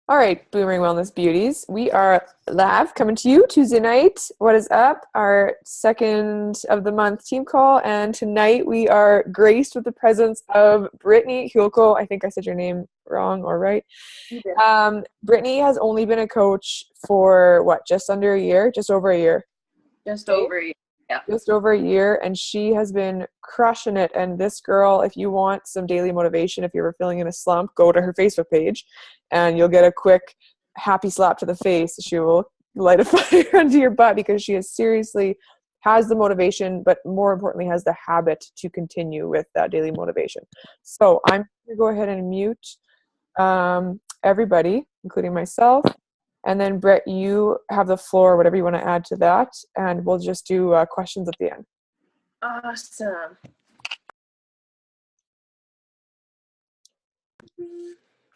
All right, Boomerang Wellness Beauties. We are live coming to you Tuesday night. What is up? Our second of the month team call. And tonight we are graced with the presence of Brittany Hewlko. I think I said your name wrong or right. You did. Brittany has only been a coach for what, just under a year? Just over a year. Just Okay. over a year. Yeah. Just over a year, and she has been crushing it. And this girl, if you want some daily motivation, if you're ever feeling in a slump, go to her Facebook page and you'll get a quick happy slap to the face. She will light a fire under your butt because she is seriously has the motivation, but more importantly has the habit to continue with that daily motivation. So I'm going to go ahead and mute everybody, including myself. And then, Brett, you have the floor, whatever you want to add to that, and we'll just do questions at the end. Awesome.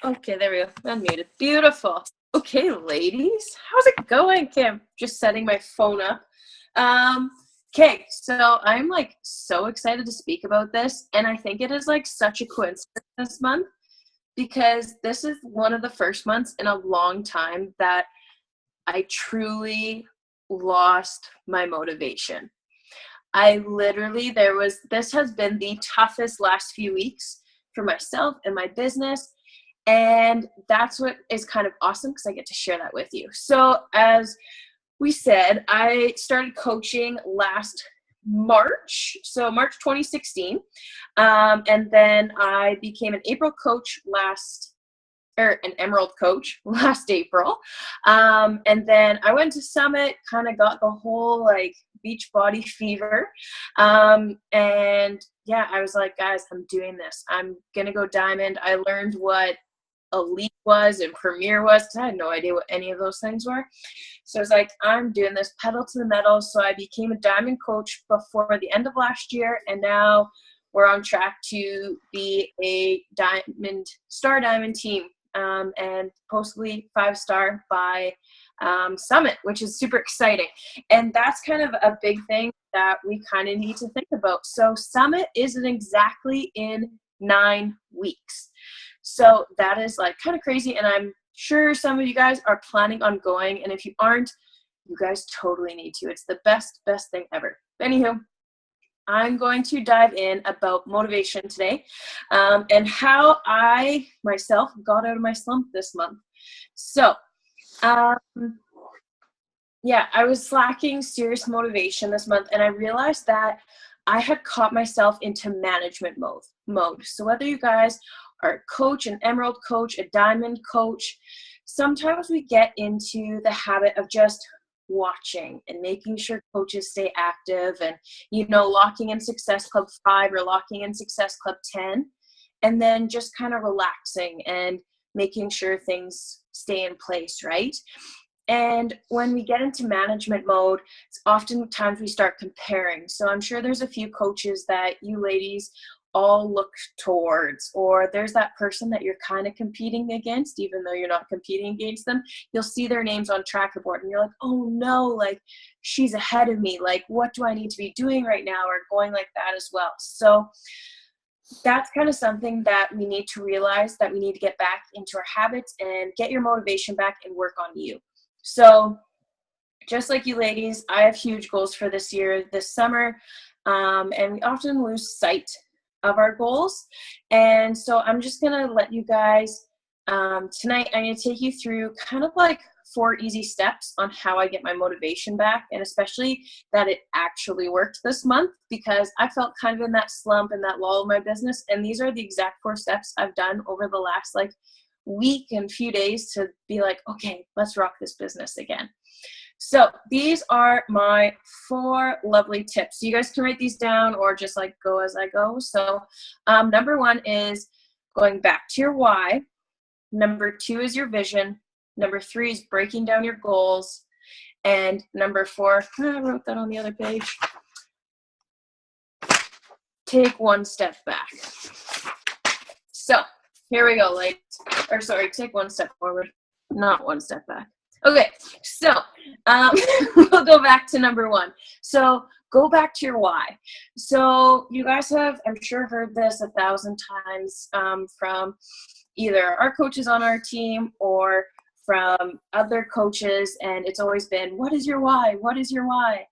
Okay, there we go. Unmuted. Beautiful. Okay, ladies, how's it going? Okay, I'm just setting my phone up. Okay, so I'm so excited to speak about this, and I think it is such a coincidence this month because this is one of the first months in a long time that I truly lost my motivation. This has been the toughest last few weeks for myself and my business. And that's what is kind of awesome because I get to share that with you. So as we said, I started coaching last March, so March 2016. And then I became an April coach an Emerald coach last April. And then I went to Summit, kind of got the whole beach body fever. And yeah, I was like, guys, I'm doing this. I'm going to go diamond. I learned what Elite was and Premier was because I had no idea what any of those things were. So I was like, I'm doing this pedal to the metal. So I became a diamond coach before the end of last year. And now we're on track to be a star diamond team. And possibly 5-star by Summit, which is super exciting. And that's kind of a big thing that we kind of need to think about. So Summit isn't exactly in 9 weeks. So that is kind of crazy. And I'm sure some of you guys are planning on going. And if you aren't, you guys totally need to. It's the best thing ever. Anywho, I'm going to dive in about motivation today and how I myself got out of my slump this month. So, yeah, I was lacking serious motivation this month, and I realized that I had caught myself into management mode. So whether you guys are a coach, an Emerald coach, a Diamond coach, sometimes we get into the habit of just watching and making sure coaches stay active and, locking in Success Club 5 or locking in Success Club 10, and then just kind of relaxing and making sure things stay in place, right? And when we get into management mode, oftentimes we start comparing. So I'm sure there's a few coaches that you ladies all look towards, or there's that person that you're kind of competing against, even though you're not competing against them. You'll see their names on tracker board and you're like, oh no, she's ahead of me. What do I need to be doing right now? Or going like that as well. So that's kind of something that we need to realize, that we need to get back into our habits and get your motivation back and work on you. So just like you ladies, I have huge goals for this year, this summer, and we often lose sight of our goals. And so I'm just going to let you guys, tonight, I'm going to take you through kind of 4 easy steps on how I get my motivation back, and especially that it actually worked this month, because I felt kind of in that slump and that lull of my business. And these are the exact 4 steps I've done over the last week and few days to be okay, let's rock this business again. So these are my 4 lovely tips. You guys can write these down or just go as I go. So number 1 is going back to your why. Number 2 is your vision. Number 3 is breaking down your goals. And number 4, I wrote that on the other page. Take 1 step back. So here we go, ladies. Or sorry, take 1 step forward, not 1 step back. Okay, so we'll go back to number 1. So go back to your why. So you guys have, I'm sure, heard this 1,000 times from either our coaches on our team or from other coaches, and it's always been, what is your why? What is your why?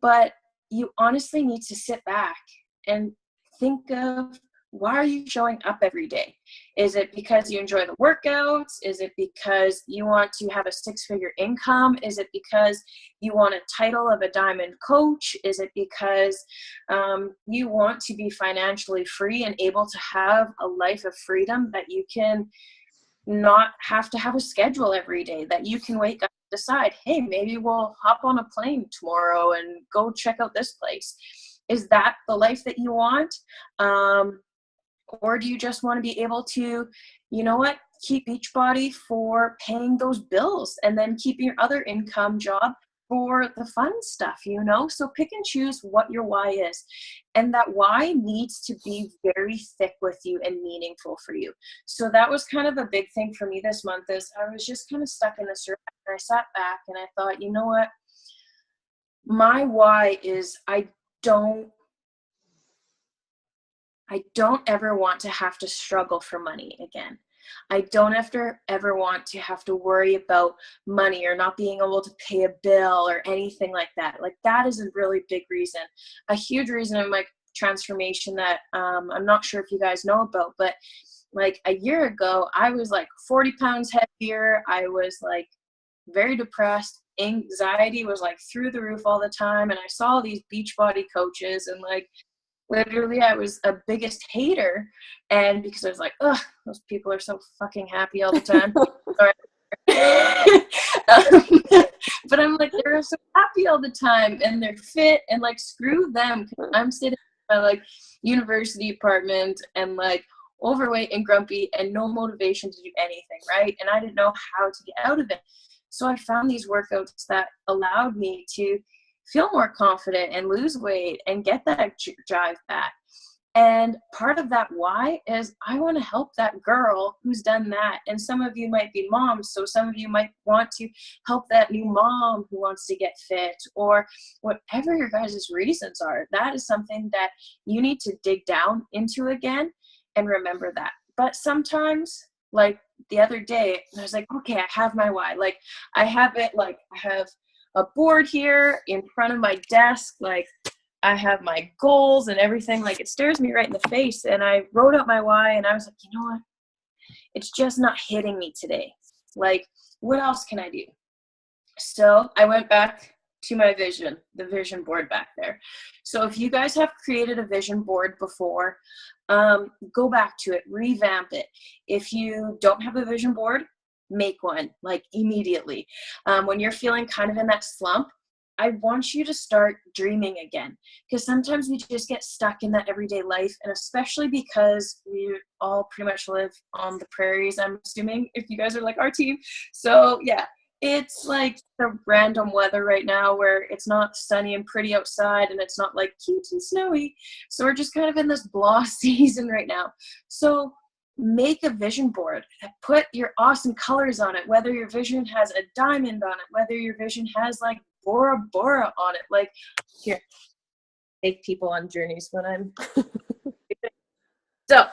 But you honestly need to sit back and think of, why are you showing up every day? Is it because you enjoy the workouts? Is it because you want to have a 6-figure income? Is it because you want a title of a diamond coach? Is it because you want to be financially free and able to have a life of freedom, that you can not have to have a schedule every day, that you can wake up and decide, hey, maybe we'll hop on a plane tomorrow and go check out this place? Is that the life that you want? Or do you just want to be able to, you know what, keep Beachbody for paying those bills and then keeping your other income job for the fun stuff, you know? So pick and choose what your why is. And that why needs to be very thick with you and meaningful for you. So that was kind of a big thing for me this month, is I was just kind of stuck in this rut, and I sat back and I thought, you know what? My why is I don't ever want to have to struggle for money again. I don't ever want to have to worry about money or not being able to pay a bill or anything like that. Like, that is a really big reason. A huge reason in my transformation that I'm not sure if you guys know about, but like a year ago, I was like 40 pounds heavier. I was like very depressed. Anxiety was like through the roof all the time. And I saw these Beachbody coaches, and like, literally, I was a biggest hater, and because I was like, ugh, those people are so fucking happy all the time. But I'm like, they're so happy all the time, and they're fit, and like, screw them. I'm sitting in my like university apartment and like overweight and grumpy and no motivation to do anything, right? And I didn't know how to get out of it. So I found these workouts that allowed me to feel more confident and lose weight and get that drive back. And part of that why is I want to help that girl who's done that. And some of you might be moms, so some of you might want to help that new mom who wants to get fit, or whatever your guys' reasons are. That is something that you need to dig down into again and remember that. But sometimes, like the other day, I was like, okay, I have my why. Like, I have it, like, I have a board here in front of my desk, like I have my goals and everything, like it stares me right in the face. And I wrote out my why, and I was like, you know what, it's just not hitting me today. Like, what else can I do? So I went back to my vision, the vision board back there. So if you guys have created a vision board before, go back to it, revamp it. If you don't have a vision board, make one, like, immediately. When you're feeling kind of in that slump, I want you to start dreaming again, because sometimes we just get stuck in that everyday life, and especially because we all pretty much live on the prairies, I'm assuming, if you guys are like our team. So yeah, it's like the random weather right now where it's not sunny and pretty outside, and it's not like cute and snowy. So we're just kind of in this blah season right now. So make a vision board, put your awesome colors on it, whether your vision has a diamond on it, whether your vision has like Bora Bora on it. Like, here, take people on journeys when I'm so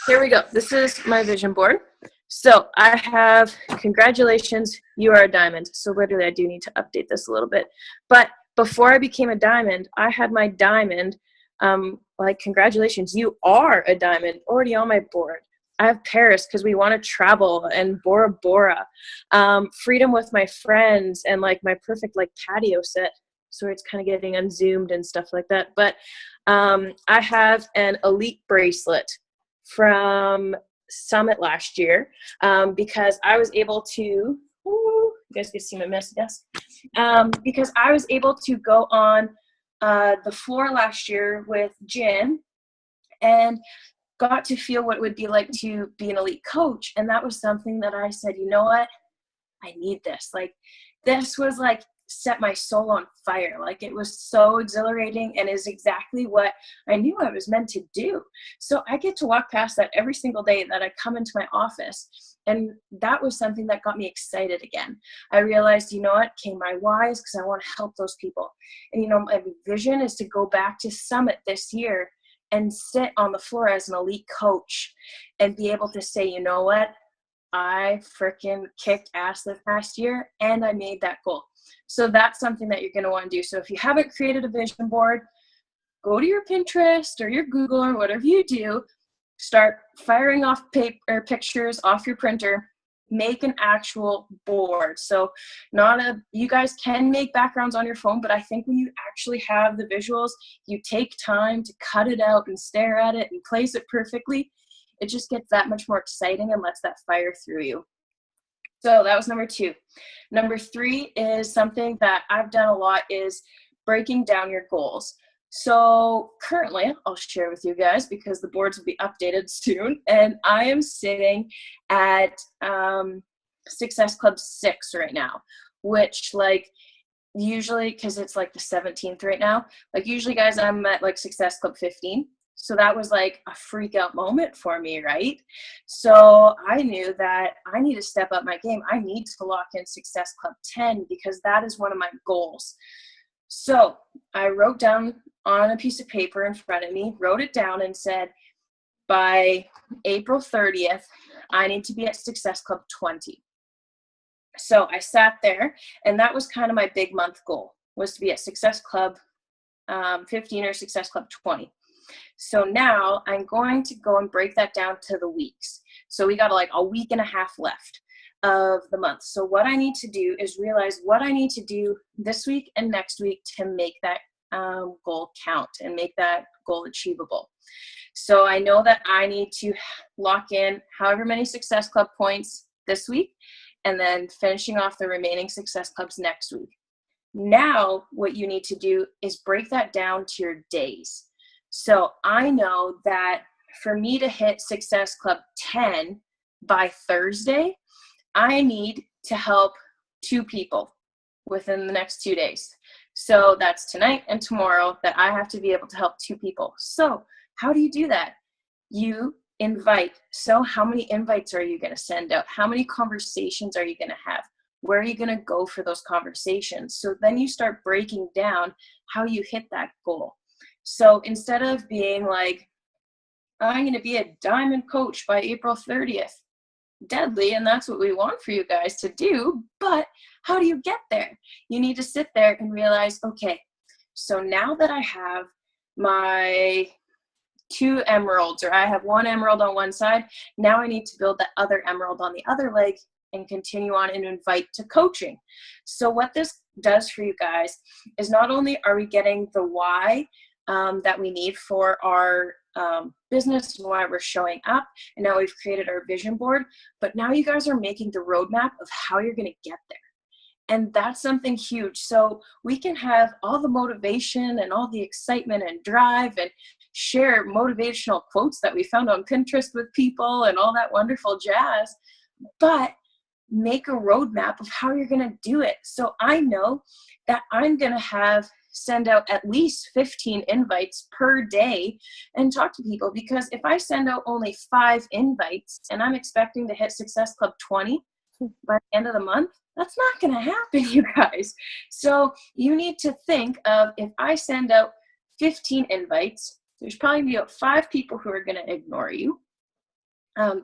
here we go. This is my vision board. So I have, congratulations, you are a diamond. So literally I do need to update this a little bit, but before I became a diamond, I had my diamond, like, congratulations, you are a diamond, already on my board. I have Paris because we want to travel, and Bora Bora, freedom with my friends, and like my perfect like patio set. So it's kind of getting unzoomed and stuff like that. But I have an elite bracelet from Summit last year, because I was able to, you guys can see my messy desk, because I was able to go on the floor last year with Jen and got to feel what it would be like to be an elite coach. And that was something that I said, you know what, I need this. Like, this was like set my soul on fire. Like, it was so exhilarating, and is exactly what I knew I was meant to do. So I get to walk past that every single day that I come into my office. And that was something that got me excited again. I realized, you know what, okay, my why is because I want to help those people. And, you know, my vision is to go back to Summit this year and sit on the floor as an elite coach and be able to say, you know what, I freaking kicked ass this past year and I made that goal. So that's something that you're going to want to do. So if you haven't created a vision board, go to your Pinterest or your Google or whatever you do, start firing off paper or pictures off your printer, make an actual board. So you guys can make backgrounds on your phone, but I think when you actually have the visuals, you take time to cut it out and stare at it and place it perfectly. It just gets that much more exciting and lets that fire through you. So that was number 2. Number 3 is something that I've done a lot, is breaking down your goals. So currently, I'll share with you guys because the boards will be updated soon, and I am sitting at Success Club 6 right now, which like usually, because it's like the 17th right now, like usually guys, I'm at like Success Club 15. So that was like a freak out moment for me, right? So I knew that I need to step up my game. I need to lock in Success Club 10 because that is one of my goals. So I wrote down on a piece of paper in front of me, wrote it down and said, by April 30th, I need to be at Success Club 20. So I sat there, and that was kind of my big month goal, was to be at Success Club 15 or Success Club 20. So now I'm going to go and break that down to the weeks. So we got like a week and a half left of the month. So what I need to do is realize what I need to do this week and next week to make that goal count and make that goal achievable. So I know that I need to lock in however many Success Club points this week, and then finishing off the remaining Success Clubs next week. Now what you need to do is break that down to your days. So I know that for me to hit Success Club 10 by Thursday, I need to help 2 people within the next 2 days. So that's tonight and tomorrow that I have to be able to help 2 people. So how do you do that? You invite. So how many invites are you going to send out? How many conversations are you going to have? Where are you going to go for those conversations? So then you start breaking down how you hit that goal. So instead of being like, I'm going to be a diamond coach by April 30th, deadly, and that's what we want for you guys to do, but how do you get there? You need to sit there and realize, okay, so now that I have my 2 emeralds, or I have 1 emerald on one side, now I need to build that other emerald on the other leg and continue on and invite to coaching. So what this does for you guys is not only are we getting the why that we need for our business and why we're showing up, and now we've created our vision board, but now you guys are making the roadmap of how you're going to get there. And that's something huge. So we can have all the motivation and all the excitement and drive and share motivational quotes that we found on Pinterest with people and all that wonderful jazz, but make a roadmap of how you're going to do it. So I know that I'm going to send out at least 15 invites per day and talk to people, because if I send out only 5 invites and I'm expecting to hit Success Club 20 by the end of the month, that's not going to happen, you guys. So you need to think of, if I send out 15 invites, there's probably about 5 people who are going to ignore you.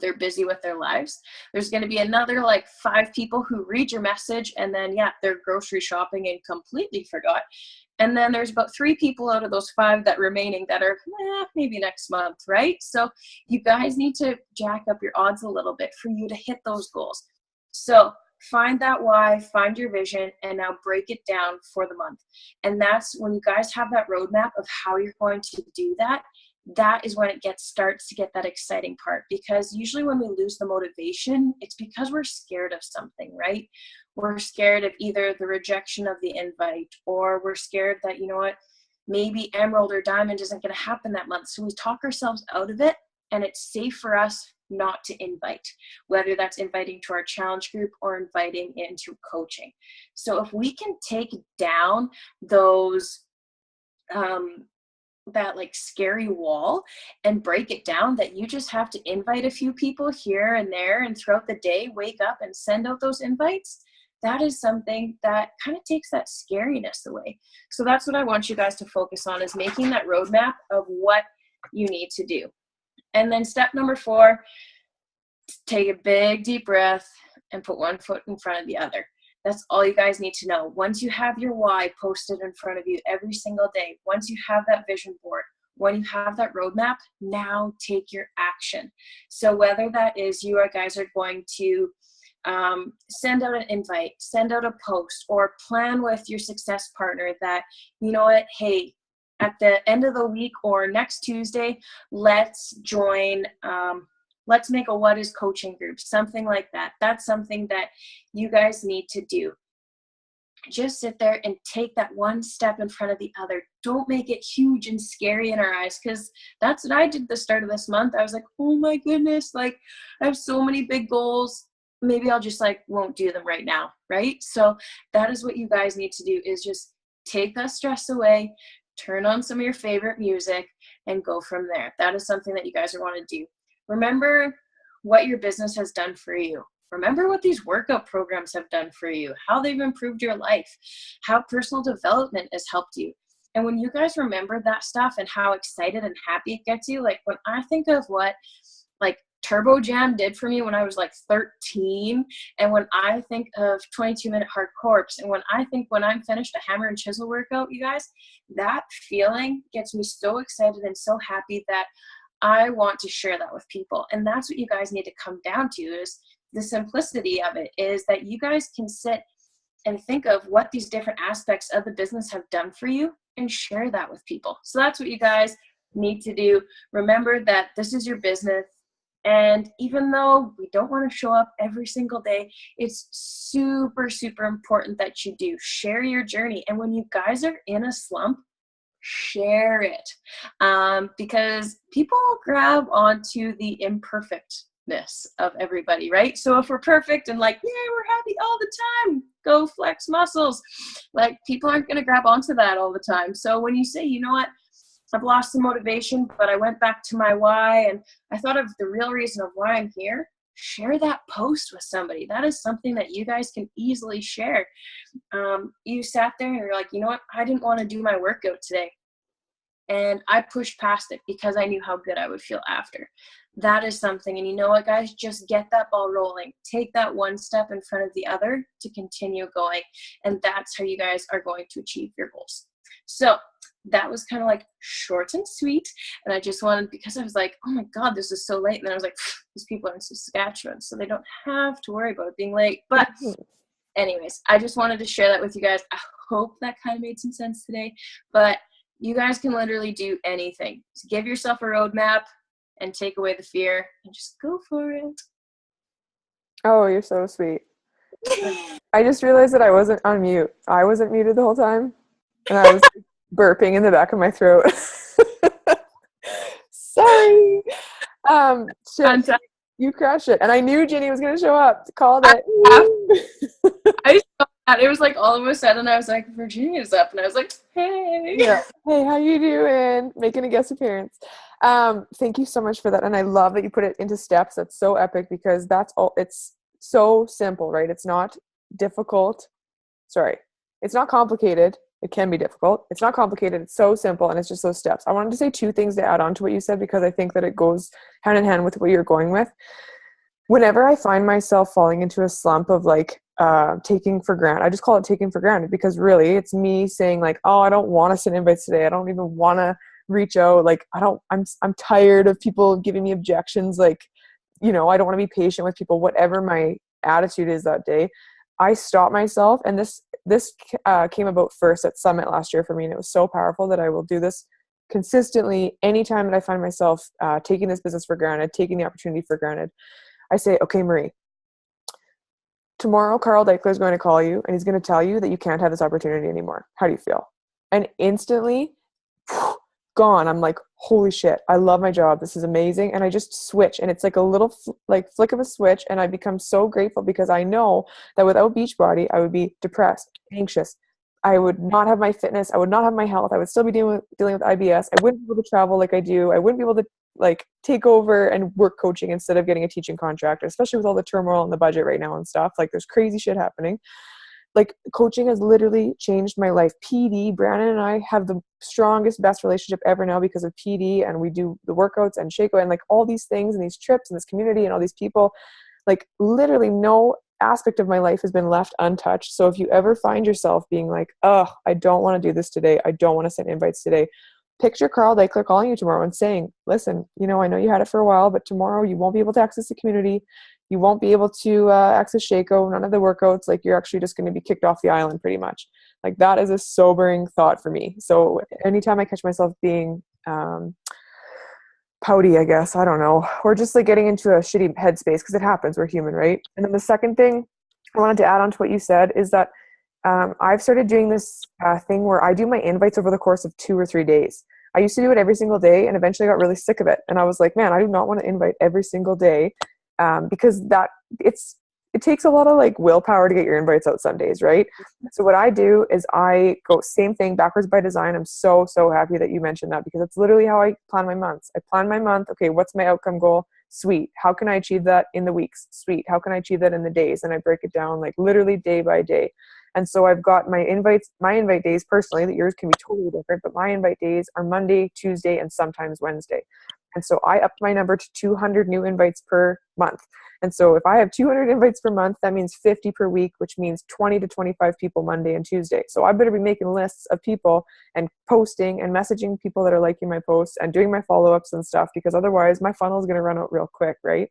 They're busy with their lives. There's going to be another like 5 people who read your message and then, they're grocery shopping and completely forgot. And then there's about 3 people out of those 5 that remaining that are maybe next month, right? So you guys need to jack up your odds a little bit for you to hit those goals. So find that why, find your vision, and now break it down for the month. And that's when you guys have that roadmap of how you're going to do that. That is when it starts to get that exciting part, because usually when we lose the motivation, it's because we're scared of something, right? We're scared of either the rejection of the invite, or we're scared that, maybe emerald or diamond isn't going to happen that month. So we talk ourselves out of it, and it's safe for us not to invite, whether that's inviting to our challenge group or inviting into coaching. So if we can take down those, that like scary wall, and break it down that you just have to invite a few people here and there, and throughout the day wake up and send out those invites, that is something that kind of takes that scariness away. So that's what I want you guys to focus on, is making that roadmap of what you need to do. And then step number 4, take a big deep breath and put one foot in front of the other. That's all you guys need to know. Once you have your why posted in front of you every single day, once you have that vision board, when you have that roadmap, now take your action. So whether that is you guys are going to send out an invite, send out a post, or plan with your success partner that, you know what, hey, at the end of the week or next Tuesday, let's join, let's make a What Is Coaching group, something like that. That's something that you guys need to do. Just sit there and take that one step in front of the other. Don't make it huge and scary in our eyes, because that's what I did at the start of this month. I was like, oh my goodness, like I have so many big goals. Maybe I'll just won't do them right now, right? So that is what you guys need to do, is just take that stress away, turn on some of your favorite music, and go from there. That is something that you guys are want to do. Remember what your business has done for you. Remember what these workout programs have done for you, how they've improved your life, how personal development has helped you. And when you guys remember that stuff and how excited and happy it gets you, like when I think of what Turbo Jam did for me when I was 13, and when I think of 22-minute hard corps, and when I'm finished a hammer and chisel workout, you guys, that feeling gets me so excited and so happy that I want to share that with people. And that's what you guys need to come down to, is the simplicity of it, is that you guys can sit and think of what these different aspects of the business have done for you and share that with people. So that's what you guys need to do. Remember that this is your business. And even though we don't want to show up every single day, it's super, super important that you do share your journey. And when you guys are in a slump, share it, because people grab onto the imperfectness of everybody, right? So if we're perfect and yeah, we're happy all the time, go flex muscles, people aren't going to grab onto that all the time. So when you say, you know what, I've lost the motivation, but I went back to my why and I thought of the real reason of why I'm here, share that post with somebody. That is something that you guys can easily share. You sat there and you're like, you know what, I didn't want to do my workout today, and I pushed past it because I knew how good I would feel after. That is something. And you know what, guys, just get that ball rolling. Take that one step in front of the other to continue going. And that's how you guys are going to achieve your goals. So that was kind of short and sweet. And I just wanted, because I was like, oh my God, this is so late. And then I was like, these people are in Saskatchewan, so they don't have to worry about it being late. But anyways, I just wanted to share that with you guys. I hope that kind of made some sense today. But you guys can literally do anything. So give yourself a roadmap and take away the fear and just go for it. Oh, you're so sweet. I just realized that I wasn't on mute. I wasn't muted the whole time. And I was burping in the back of my throat. Sorry. You crushed it. And I knew Jenny was going to show up. Called it. I saw that. It was all of a sudden I was like, Virginia's up. And I was like, hey. Yeah. Hey, how you doing? Making a guest appearance. Thank you so much for that. And I love that you put it into steps. That's so epic, because that's all. It's so simple, right? It's not difficult. Sorry. It's not complicated. It can be difficult. It's not complicated. It's so simple, and it's just those steps. I wanted to say two things to add on to what you said, because I think that it goes hand in hand with what you're going with. Whenever I find myself falling into a slump of taking for granted, I just call it taking for granted, because really it's me saying oh, I don't want to send invites today. I don't even want to reach out. I'm tired of people giving me objections. I don't want to be patient with people, whatever my attitude is that day. I stop myself, and this came about first at Summit last year for me, and it was so powerful that I will do this consistently anytime that I find myself taking this business for granted, taking the opportunity for granted. I say, okay, Marie, tomorrow Carl Deichler is going to call you, and he's going to tell you that you can't have this opportunity anymore. How do you feel? And instantly, gone. I'm like, holy shit, I love my job. This is amazing. And I just switch, and it's a little flick of a switch, and I become so grateful, because I know that without Beachbody, I would be depressed, anxious. I would not have my fitness. I would not have my health. I would still be dealing with IBS. I wouldn't be able to travel like I do. I wouldn't be able to take over and work coaching instead of getting a teaching contract, especially with all the turmoil in the budget right now and stuff. There's crazy shit happening. like coaching has literally changed my life. PD, Brandon and I have the strongest, best relationship ever now because of PD, and we do the workouts and Shaco and like all these things and these trips and this community and all these people. Like literally no aspect of my life has been left untouched. So if you ever find yourself being like, oh, I don't want to do this today, I don't want to send invites today, picture Carl Deichler calling you tomorrow and saying, listen, I know you had it for a while, but tomorrow you won't be able to access the community. You won't be able to access Shaco, none of the workouts. Like you're actually just going to be kicked off the island pretty much. Like that is a sobering thought for me. So anytime I catch myself being pouty, I guess, I don't know, or just like getting into a shitty headspace, because it happens, we're human, right? And then the second thing I wanted to add on to what you said is that I've started doing this thing where I do my invites over the course of 2 or 3 days. I used to do it every single day and eventually I got really sick of it. And I was like, man, I do not want to invite every single day because it takes a lot of like willpower to get your invites out some days, right? So what I do is I go same thing, backwards by design. I'm so happy that you mentioned that because it's literally how I plan my months. I plan my month. Okay, what's my outcome goal? Sweet. How can I achieve that in the weeks? Sweet. How can I achieve that in the days? And I break it down like literally day by day. And so I've got my invite days personally, that yours can be totally different, but my invite days are Monday, Tuesday, and sometimes Wednesday. And so I upped my number to 200 new invites per month. And so if I have 200 invites per month, that means 50 per week, which means 20 to 25 people Monday and Tuesday. So I better be making lists of people and posting and messaging people that are liking my posts and doing my follow-ups and stuff, because otherwise my funnel is going to run out real quick, right?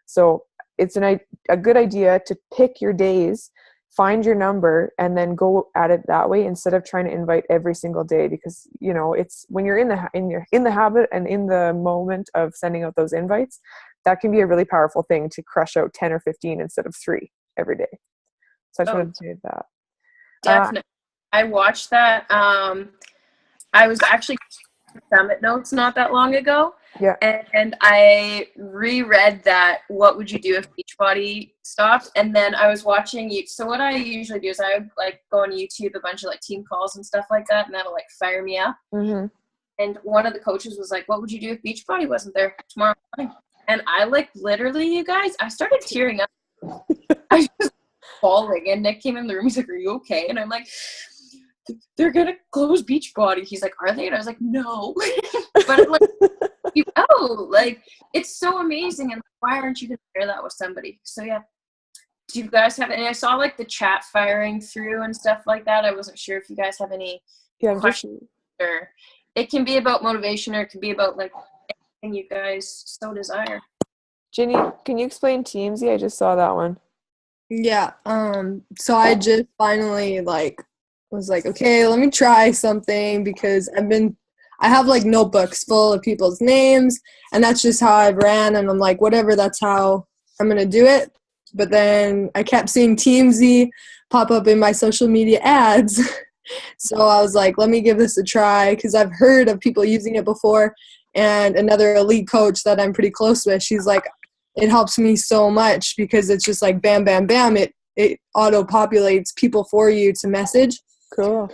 So it's a good idea to pick your days, find your number, and then go at it that way instead of trying to invite every single day, because it's when you're in the habit and in the moment of sending out those invites, that can be a really powerful thing to crush out 10 or 15 instead of 3 every day. So I just wanted to say that. Definitely. I watched that. I was actually Summit Notes not that long ago. Yeah. And I reread that, what would you do if Beachbody stopped? And then I was watching you. So what I usually do is I would like go on YouTube, a bunch of like team calls and stuff like that, and that'll like fire me up. Mm-hmm. And one of the coaches was like, what would you do if Beachbody wasn't there tomorrow morning? And I like literally, you guys, I started tearing up. I was just bawling. And Nick came in the room. He's like, are you okay? And I'm like, they're going to close Beachbody. He's like, are they? And I was like, no. But I'm like, like, it's so amazing. And why aren't you going to share that with somebody? So yeah. Do you guys have any? I saw like the chat firing through and stuff like that. I wasn't sure if you guys have any questions. Or it can be about motivation, or it can be about like anything you guys so desire. Ginny, can you explain Teamsy? I just saw that one. Yeah. So I just finally was like, okay, let me try something, because I have like notebooks full of people's names, and that's just how I've ran, and I'm like, whatever, that's how I'm gonna do it. But then I kept seeing Teamsy pop up in my social media ads. So I was like, let me give this a try, because I've heard of people using it before. And another elite coach that I'm pretty close with, she's like, it helps me so much, because it's just like bam, bam, bam. It auto-populates people for you to message. Cool.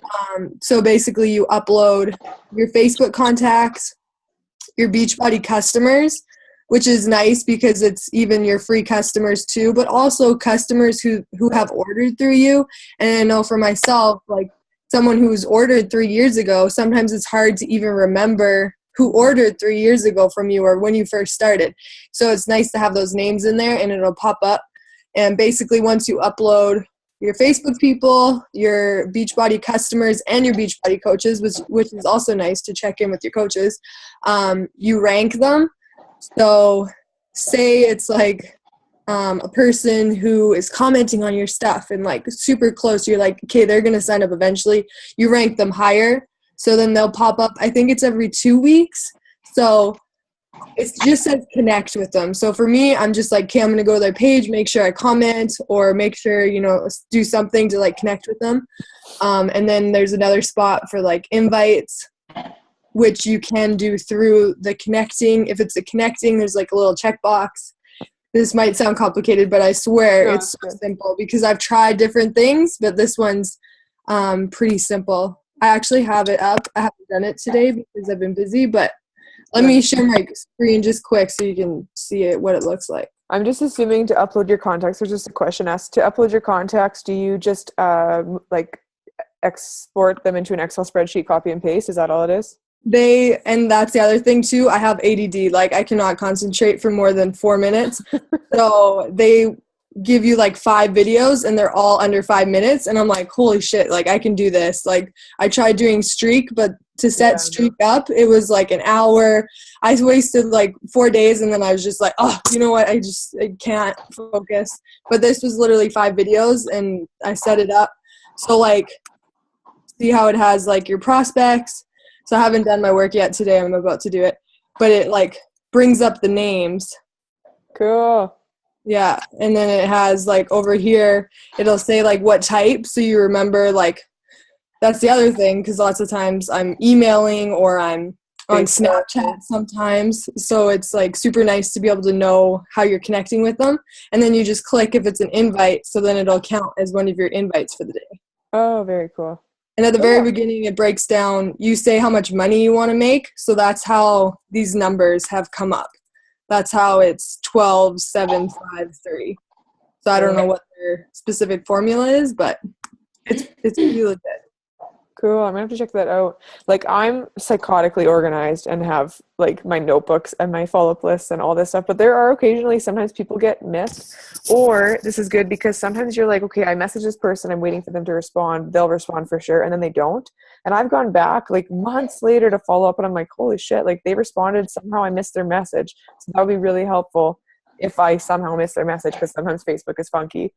So basically you upload your Facebook contacts, your Beachbody customers, which is nice because it's even your free customers too, but also customers who have ordered through you. And I know for myself, like someone who's ordered 3 years ago, sometimes it's hard to even remember who ordered 3 years ago from you or when you first started. So it's nice to have those names in there, and it'll pop up. And basically once you upload your Facebook people, your Beachbody customers, and your Beachbody coaches, which is also nice to check in with your coaches, you rank them. So say it's like a person who is commenting on your stuff and like super close, you're like, okay, they're going to sign up eventually. You rank them higher. So then they'll pop up, I think it's every 2 weeks. So it just says connect with them. So for me, I'm just like, okay, I'm going to go to their page, make sure I comment, or make sure, do something to like connect with them. And then there's another spot for like invites, which you can do through the connecting. If it's a connecting, there's like a little checkbox. This might sound complicated, but I swear it's so simple, because I've tried different things, but this one's pretty simple. I actually have it up. I haven't done it today because I've been busy, but let me share my screen just quick so you can see what it looks like. I'm just assuming to upload your contacts, there's just a question asked, to upload your contacts, do you just like export them into an Excel spreadsheet, copy and paste? Is that all it is? And that's the other thing too, I have ADD, like I cannot concentrate for more than 4 minutes. So they give you like 5 videos and they're all under 5 minutes, and I'm like, holy shit, like I can do this. Like I tried doing Streak, but to set Streak up, it was like an hour. I wasted like 4 days, and then I was just like, oh, you know what, I can't focus. But this was literally 5 videos and I set it up. So like, see how it has like your prospects. So I haven't done my work yet today. I'm about to do it. But it like brings up the names. Cool. Yeah. And then it has like over here, it'll say like what type. So you remember, like, that's the other thing, because lots of times I'm emailing or I'm on Snapchat sometimes. So it's like super nice to be able to know how you're connecting with them. And then you just click if it's an invite. So then it'll count as one of your invites for the day. Oh, very cool. And at the very beginning, it breaks down, you say how much money you want to make. So that's how these numbers have come up. That's how it's 12, 7, 5, 3. So I don't know what their specific formula is, but it's really legit. Cool. I'm gonna have to check that out. Like, I'm psychotically organized and have like my notebooks and my follow-up lists and all this stuff, but there are occasionally sometimes people get missed. Or this is good because sometimes you're like, okay, I message this person, I'm waiting for them to respond, they'll respond for sure, and then they don't. And I've gone back like months later to follow up, and I'm like, holy shit, like they responded, somehow I missed their message. So that would be really helpful if I somehow miss their message, because sometimes Facebook is funky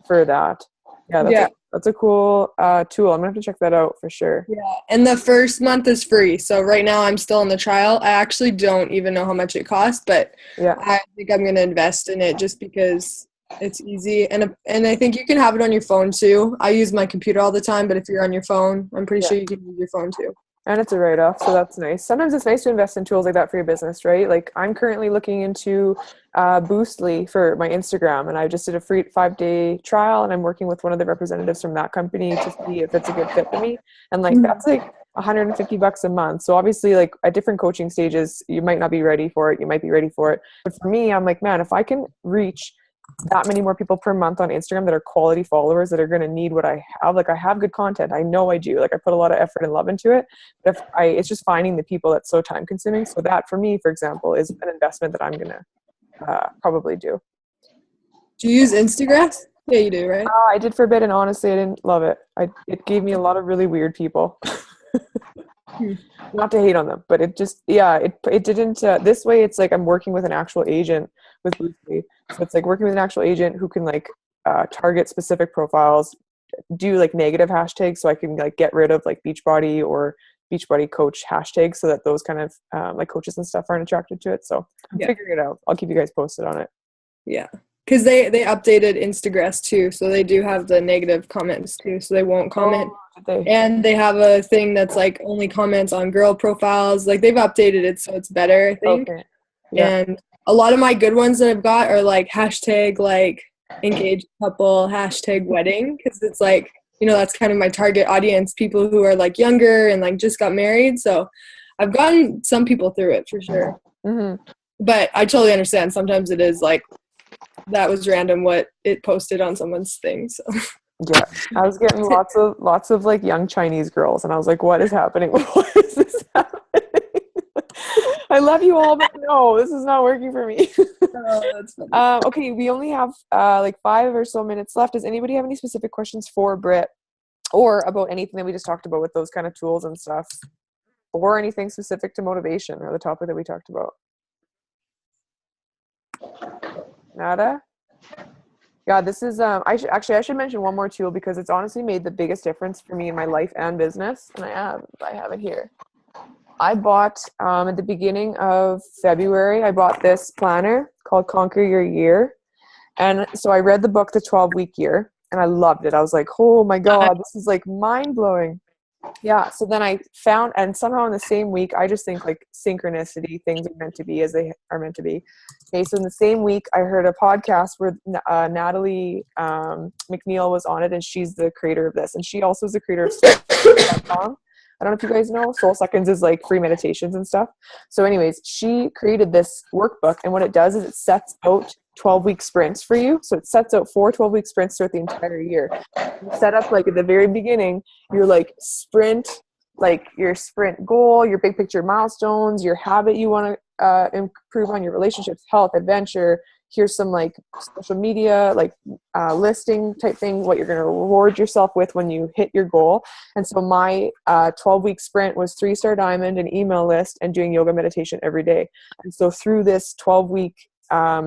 for that. Yeah, that's a cool tool. I'm gonna have to check that out for sure. Yeah, and the first month is free. So right now I'm still in the trial. I actually don't even know how much it costs, but yeah, I think I'm gonna invest in it just because it's easy, and I think you can have it on your phone too. I use my computer all the time, but if you're on your phone, I'm pretty sure you can use your phone too. And it's a write-off, so that's nice. Sometimes it's nice to invest in tools like that for your business, right? Like I'm currently looking into Boostly for my Instagram, and I just did a free 5-day trial, and I'm working with one of the representatives from that company to see if it's a good fit for me. And like that's like $150 a month. So obviously, like at different coaching stages, you might not be ready for it, you might be ready for it. But for me, I'm like, man, if I can reach that many more people per month on Instagram that are quality followers that are going to need what I have. Like I have good content. I know I do. Like I put a lot of effort and love into it. But it's just finding the people that's so time consuming. So that for me, for example, is an investment that I'm going to probably do. Do you use Instagram? Yeah, you do, right? I did for a bit, and honestly, I didn't love it. It gave me a lot of really weird people. Not to hate on them, but it just, it didn't, this way it's like I'm working with an actual agent with Boostly. So it's like working with an actual agent who can like target specific profiles, do like negative hashtags, so I can like get rid of like Beachbody or Beachbody coach hashtags, so that those kind of like coaches and stuff aren't attracted to it. So I'm figuring it out. I'll keep you guys posted on it. Yeah. Because they updated Instagram too, so they do have the negative comments too, so they won't comment. And they have a thing that's like only comments on girl profiles. Like they've updated it so it's better, I think. Okay. Yeah. And a lot of my good ones that I've got are like hashtag like engaged couple, hashtag wedding, because it's like, you know, that's kind of my target audience, people who are like younger and like just got married. So I've gotten some people through it for sure. Mm-hmm. But I totally understand. Sometimes it is like, that was random what it posted on someone's thing. So yeah, I was getting lots of like young Chinese girls, and I was like, what is happening? What is this happening? I love you all, but no, this is not working for me. Oh, that's funny. Okay, we only have like 5 or so minutes left. Does anybody have any specific questions for Britt, or about anything that we just talked about with those kind of tools and stuff, or anything specific to motivation or the topic that we talked about? Nada? Yeah, this is I should mention one more tool, because it's honestly made the biggest difference for me in my life and business, and I have it here. I bought at the beginning of February, I bought this planner called Conquer Your Year. And so I read the book, The 12-Week Year, and I loved it. I was like, oh my God, this is like mind-blowing. Yeah, so then I found, and somehow in the same week, I just think like synchronicity, things are meant to be as they are meant to be. Okay, so in the same week, I heard a podcast where Natalie McNeil was on it, and she's the creator of this. And she also is the creator of SoulSeconds. I don't know if you guys know, Soul Seconds is like free meditations and stuff. So anyways, she created this workbook, and what it does is it sets out 12-week sprints for you. So it sets out 4 12-week sprints throughout the entire year. You set up like at the very beginning, your like sprint, like your sprint goal, your big picture milestones, your habit you want to improve on, your relationships, health, adventure. Here's some like social media, like listing type thing, what you're going to reward yourself with when you hit your goal. And so my 12-week sprint was 3-star diamond, an email list, and doing yoga meditation every day. And so through this 12-week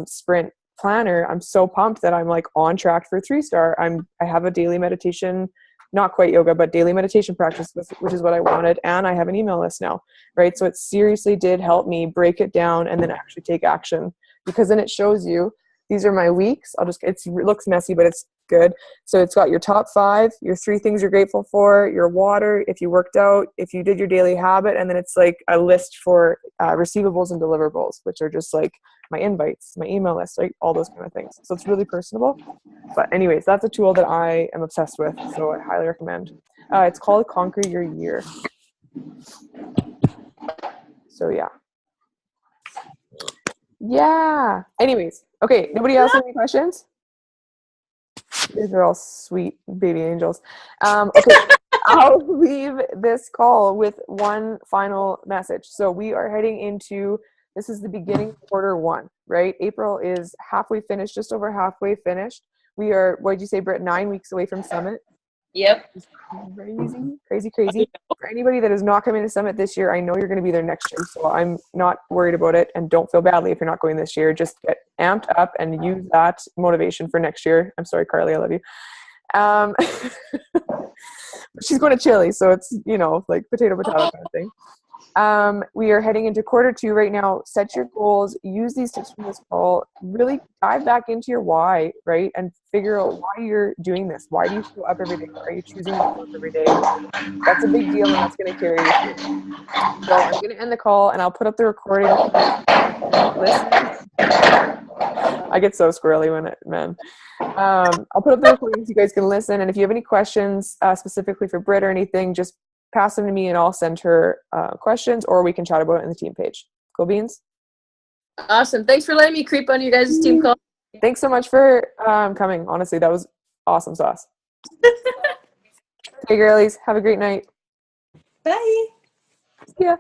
sprint planner, I'm so pumped that I'm like on track for 3-star. I have a daily meditation, not quite yoga, but daily meditation practice, which is what I wanted. And I have an email list now, right? So it seriously did help me break it down and then actually take action, because then it shows you, these are my weeks. It looks messy, but it's good. So it's got your top 5, your 3 things you're grateful for, your water, if you worked out, if you did your daily habit, and then it's like a list for receivables and deliverables, which are just like my invites, my email list, like all those kind of things. So it's really personable. But anyways, that's a tool that I am obsessed with, so I highly recommend. It's called Conquer Your Year. So yeah. Anyways, okay. Nobody else have any questions? These are all sweet baby angels. Okay, I'll leave this call with one final message. So we are heading into, this is the beginning of quarter 1, right? April is halfway finished, just over halfway finished. We are, what did you say, Britt, 9 weeks away from Summit? Yep. Crazy. For anybody that is not coming to Summit this year, I know you're going to be there next year, so I'm not worried about it, and don't feel badly if you're not going this year. Just get amped up and use that motivation for next year. I'm sorry, Carly, I love you. She's going to Chile, so it's, like potato kind of thing. We are heading into quarter 2 right now. Set your goals, use these tips from this call, really dive back into your why, right? And figure out why you're doing this. Why do you show up every day? Why are you choosing to show up every day? That's a big deal, and that's going to carry you through. So I'm going to end the call, and I'll put up the recording. Listen. I get so squirrely I'll put up the recording so you guys can listen. And if you have any questions specifically for Britt or anything, just pass them to me and I'll send her questions, or we can chat about it in the team page. Cool beans? Awesome. Thanks for letting me creep on your guys' team call. Thanks so much for coming. Honestly, that was awesome sauce. Okay, girlies. Have a great night. Bye. See ya.